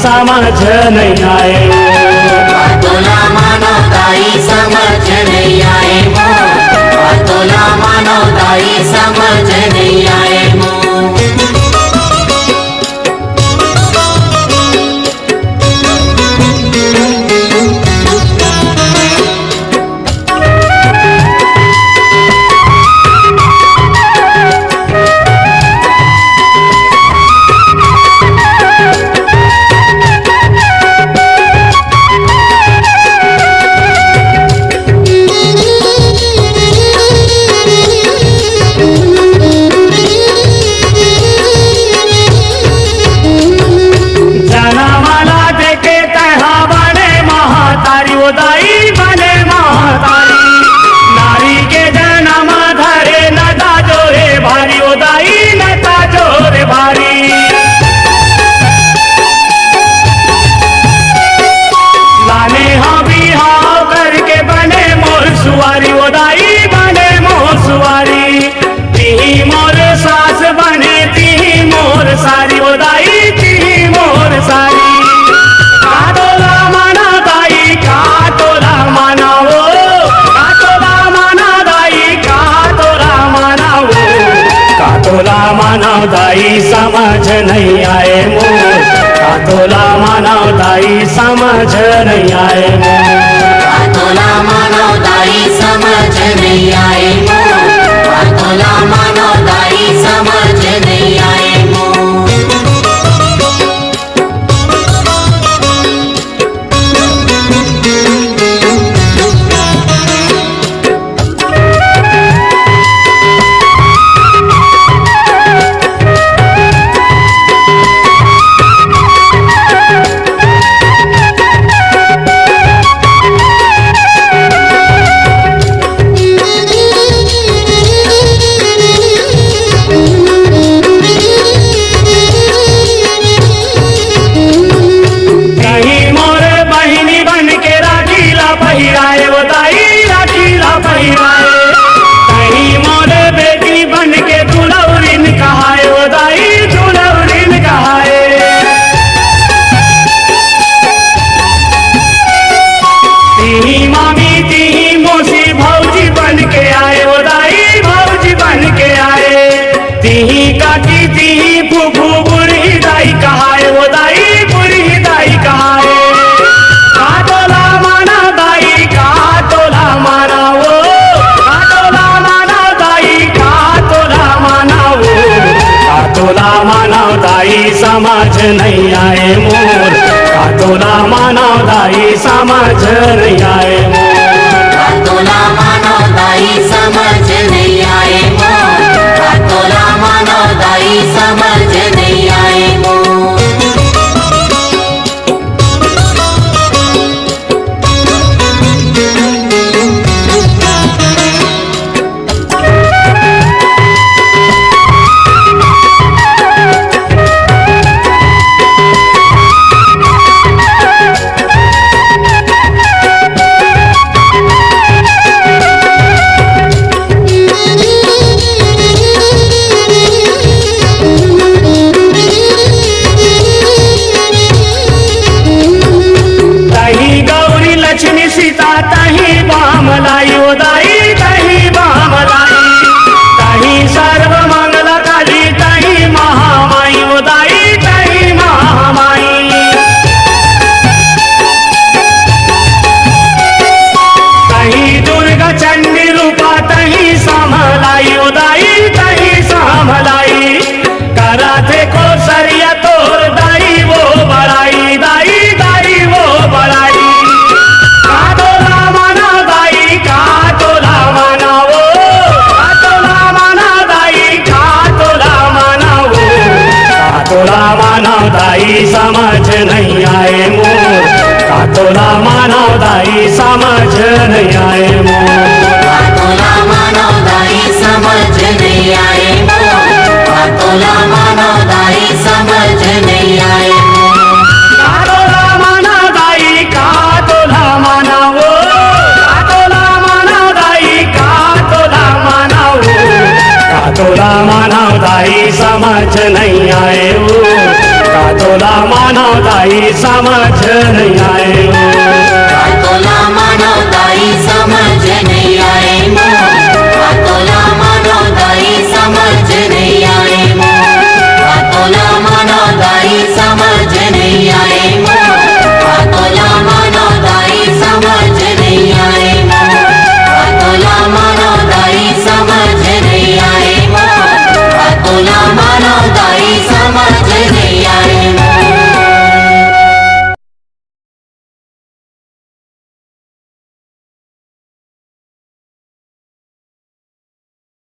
समझ नहीं आए तोला मानवताई समझ नहीं आए तोला मानवताई समझ नहीं आए मानवताई समझ नहीं आए मोर तोला मानवताई समझ नहीं आए तोला मानवताई समझ नहीं आए तोला मानवताई समझ नहीं आए समझ नहीं आए मोर तोला मानवताई समझ नहीं आए तोला मानवताई समझ नहीं आए तोला मानवताई समझ नहीं आए मानवताई समझ नहीं आए मोर तोला मानवताई समझ नहीं आए तोला मानवताई समझ नहीं आए तोला मानवताई समझ नहीं आए तोला मानवताई का तोला मानवो तोला मानवताई का तोला मानवो तोला मानवताई समझ नहीं आए तोला मानवताई समज नहीं